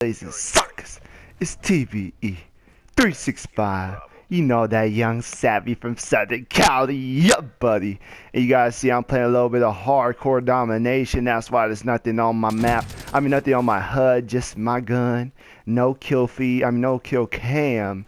Blazing Suckers. It's TBE 365. You know that young savvy from Southern Cali, yup, buddy. And you guys see I'm playing a little bit of hardcore domination. That's why there's nothing on my map. I mean, nothing on my HUD, just my gun. No kill feed, no kill cam.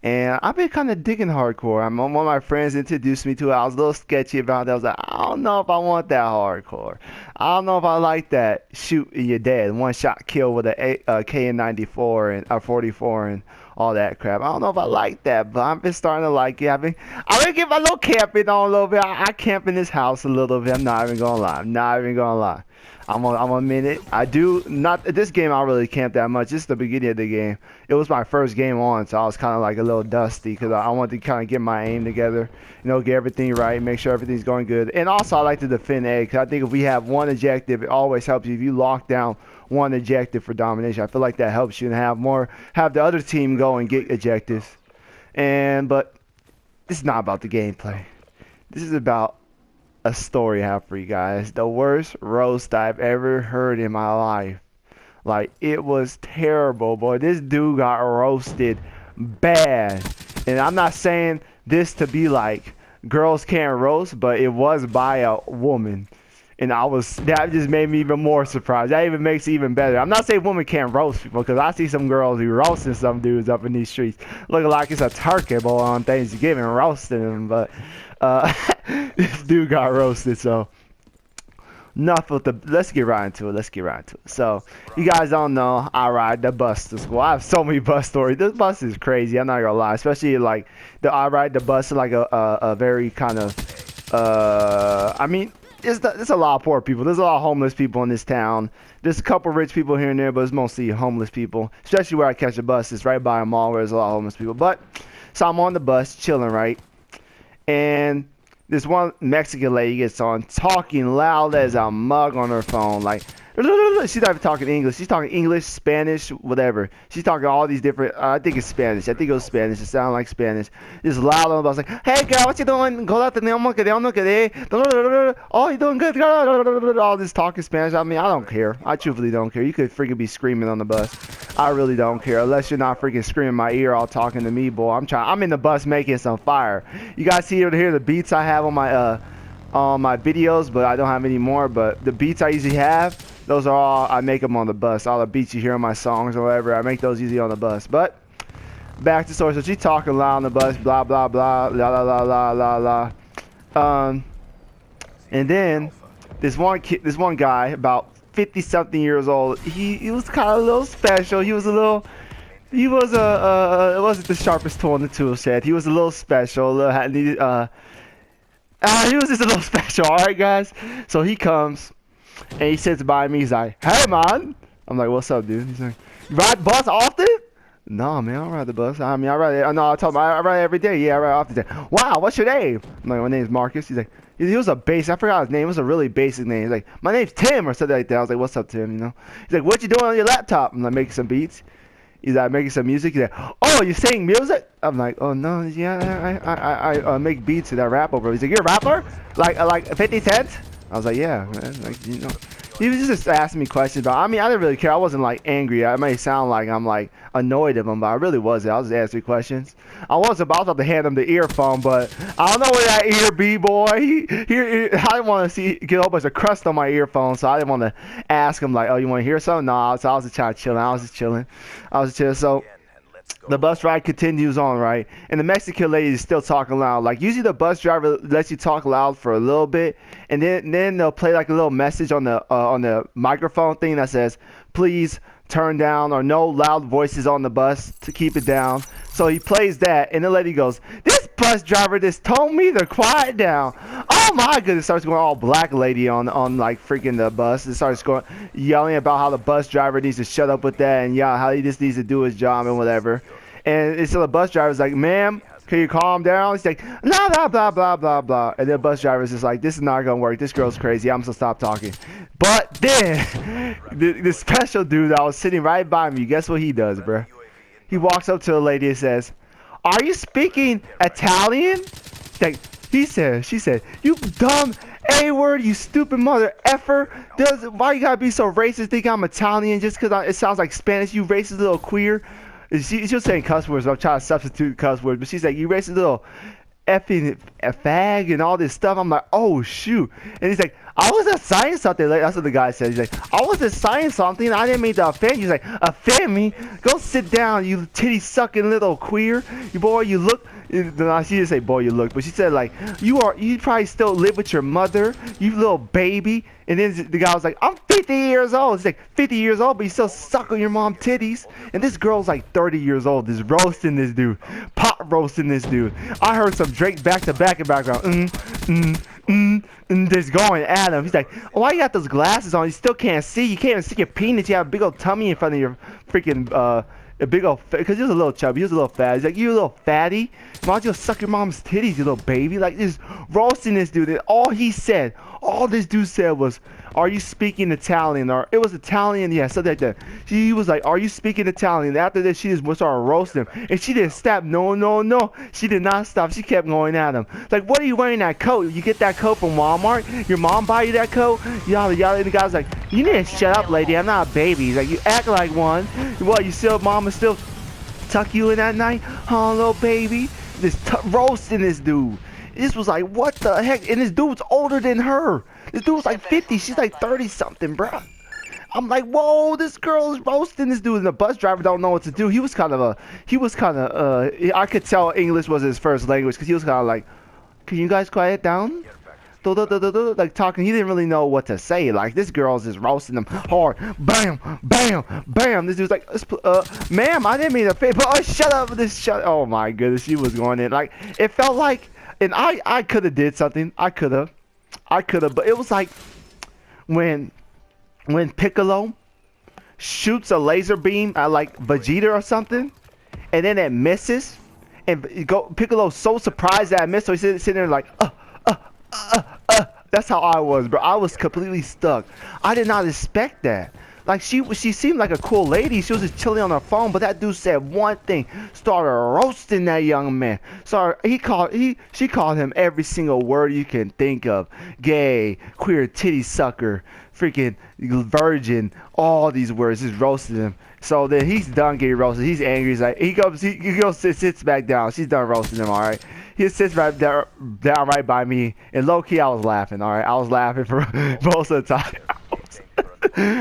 And I've been kind of digging hardcore. One of my friends introduced me to it. I was a little sketchy about that. I was like, I don't know if I want that hardcore. I don't know if I like that shoot and you're dead, one shot kill with a KN94 and 44 and all that crap. I don't know if I like that, but I've been starting to like it. I've been getting my little camping on a little bit. I camp in this house a little bit. I'm not even gonna lie. I'm not even gonna lie. I'm a minute. I do not this game. I don't really camp that much. This is the beginning of the game. It was my first game on, so I was kind of like a little dusty because I wanted to kind of get my aim together, get everything right, make sure everything's going good. And also, I like to defend A because I think if we have one objective, it always helps you. If you lock down one objective for domination, I feel like that helps you and have the other team go and get objectives. But this is not about the gameplay. This is about a story I have for you guys. The worst roast I've ever heard in my life. Like, it was terrible, boy. This dude got roasted bad. And I'm not saying this to be like girls can't roast, but it was by a woman. And that just made me even more surprised. That even makes it even better. I'm not saying women can't roast people, because I see some girls who roasting some dudes up in these streets looking like it's a turkey boy on Thanksgiving roasting them. But this dude got roasted, so enough with let's get right into it. So, you guys don't know, I ride the bus to school. I have so many bus stories. This bus is crazy, I'm not gonna lie. Especially like I ride the bus in like a very kind of there's a lot of poor people. There's a lot of homeless people in this town. There's a couple rich people here and there, but it's mostly homeless people. Especially where I catch a bus. It's right by a mall where there's a lot of homeless people. So I'm on the bus, chilling, right? And this one Mexican lady gets on, talking loud as a mug on her phone. Like, she's not even talking English. She's talking English, Spanish, whatever. She's talking all these different, I think it's Spanish. I think it was Spanish. It sounded like Spanish. Just loud on the bus, like, hey girl, what you doing? Oh, you doing good? All this talking Spanish. I mean, I don't care. I truthfully don't care. You could freaking be screaming on the bus. I really don't care. Unless you're not freaking screaming in my ear all talking to me, boy. I'm in the bus making some fire. You guys see here the beats I have on my videos, but I don't have any more. But the beats I usually have, those are all, I make them on the bus. All the beats you hear on my songs or whatever, I make those usually on the bus. But back to the story. So she's talking loud on the bus, blah blah blah, la la la la la la. And then this one guy, about 50-something years old, he was kind of a little special. It wasn't the sharpest tool in the tool shed. He was a little special. He was just a little special. All right, guys. So he comes. And he sits by me. He's like, hey, man. I'm like, what's up, dude? He's like, you ride the bus often? No, man, I don't ride the bus. I mean, I told him I ride every day. Yeah, I ride often. Wow, what's your name? I'm like, my name's Marcus. He's like, he was a basic, I forgot his name. It was a really basic name. He's like, my name's Tim or something like that. I was like, what's up, Tim? He's like, what you doing on your laptop? I'm like, making some beats. He's like, making some music. He's like, oh, you sing music? I'm like, oh, no, yeah, I make beats and I rap over. He's like, you're a rapper? Like 50 Cent? I was like, yeah, man. Like, he was just asking me questions, but I mean, I didn't really care. I wasn't like angry. I may sound like I'm like annoyed of him, but I really wasn't. I was just asking questions. I was about to hand him the earphone, but I don't know where that ear be, boy. I didn't want to get a whole bunch of crust on my earphone, so I didn't want to ask him like, oh, you want to hear something? No, so I was just trying to chill. I was just chilling. So the bus ride continues on, right? And the Mexican lady is still talking loud. Like, usually the bus driver lets you talk loud for a little bit, and then they'll play like a little message on the microphone thing that says, please turn down, or no loud voices on the bus to keep it down. So he plays that, and the lady goes, this bus driver just told me to quiet down. Oh my goodness, starts going all black lady on like freaking the bus. It starts going yelling about how the bus driver needs to shut up with that, and yeah, how he just needs to do his job and whatever. And so the bus driver's like, ma'am, can you calm down? He's like, blah, blah, blah, blah, blah, blah. And the bus driver's just like, this is not going to work. This girl's crazy. I'm going to stop talking. But then, the special dude that was sitting right by me, guess what he does, bro? He walks up to the lady and says, are you speaking Italian? Like, she said, you dumb A-word, you stupid mother effer. Why you gotta be so racist? Think I'm Italian just because it sounds like Spanish? You racist little queer. She was saying cuss words. So I'm trying to substitute cuss words, but she's like, you racist little effing a fag and all this stuff. I'm like, oh shoot. And he's like, I wasn't saying something. Like, that's what the guy said. He's like, I wasn't saying something. I didn't mean to offend you. He's like, offend me? Go sit down, you titty sucking little queer. You boy, you look. No, she didn't say boy you look, but she said like you probably still live with your mother, you little baby. And then the guy was like, I'm 50 years old. He's like 50 years old, but you still suck on your mom titties. And this girl's like 30 years old, just roasting this dude, pot roasting this dude. I heard some Drake back to back in background, just going at him. He's like, oh, why you got those glasses on? You still can't see. You can't even see your penis. You have a big old tummy in front of your freaking a big old, because he was a little chubby, he was a little fat. He's like, you little fatty, why don't you suck your mom's titties, you little baby? Like, just roasting this dude. And all this dude said was, are you speaking Italian? Or it was Italian, yeah, something like that. He was like, are you speaking Italian? And after that, she just started roasting him. And she didn't stop. No. She did not stop. She kept going at him. Like, what are you wearing that coat? You get that coat from Walmart? Your mom buy you that coat? Yada. And the guy's like, you need to shut up, lady. I'm not a baby. He's like, you act like one. What, you still, mama still tuck you in at night? Huh, little baby? Just roasting this dude. This was like, what the heck? And this dude's older than her. This dude's like 50. She's like 30 something, bruh. I'm like, whoa, this girl is roasting this dude. And the bus driver don't know what to do. I could tell English was his first language because he was kind of like, can you guys quiet down? Like talking, he didn't really know what to say. Like, this girl's just roasting him hard. Bam. This dude's like, ma'am, I didn't mean to fit, but shut up. Oh my goodness, she was going in. Like, it felt like, and I could have did something. I could have, but it was like when Piccolo shoots a laser beam at like Vegeta or something, and then it misses, and Piccolo's so surprised that it missed, so he's sitting there like, That's how I was, bro. I was completely stuck. I did not expect that. Like, she seemed like a cool lady. She was just chilling on her phone, but that dude said one thing, started roasting that young man. She called him every single word you can think of. Gay, queer, titty sucker, freaking virgin, all these words, just roasted him. So then he's done getting roasted. He's angry. He's like, he goes sits back down. She's done roasting him, all right? He sits right down right by me, and low key I was laughing, all right? I was laughing for most of the time.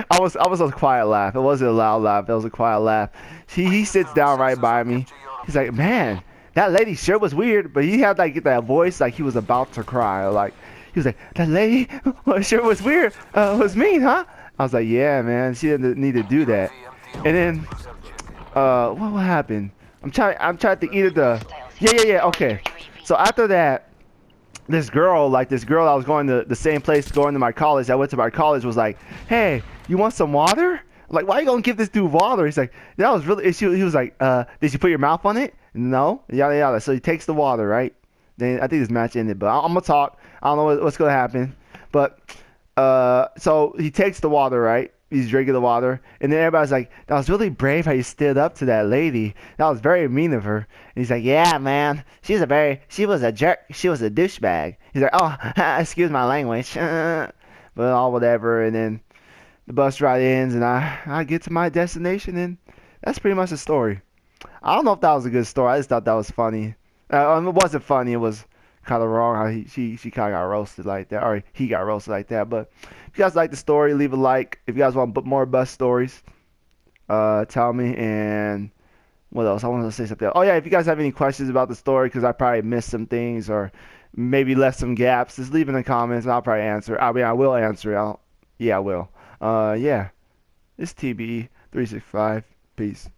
I was a quiet laugh. It wasn't a loud laugh. It was a quiet laugh. He sits down right by me. He's like, man, that lady sure was weird, but he had like that voice like he was about to cry. Like, he was like, that lady sure was weird. Was mean, huh? I was like, yeah, man, she didn't need to do that. And then, what happened? I'm trying to think either the, yeah, okay. So after that, this girl I was going to the same place going to my college. I went to my college, was like, hey, you want some water? I'm like, why are you gonna give this dude water? He's like, that was really, he was like, did you put your mouth on it? No, yada. So he takes the water, right? Then I think this match ended, but I'm gonna talk. I don't know what's gonna happen, but so he takes the water, right? He's drinking the water, and then everybody's like, that was really brave how you stood up to that lady. That was very mean of her. And he's like, yeah, man, she was a jerk. She was a douchebag. He's like, oh, excuse my language. But all whatever, and then the bus ride ends, and I get to my destination, and that's pretty much the story. I don't know if that was a good story. I just thought that was funny. It wasn't funny. It was kind of wrong how she kind of got roasted like that, or he got roasted like that. But if you guys like the story, leave a like. If you guys want more bus stories, tell me. And what else? I want to say something else. Oh yeah, if you guys have any questions about the story, because I probably missed some things or maybe left some gaps, just leave in the comments and I'll probably answer. I mean, I will answer. I will. Yeah. It's TBE 365. Peace.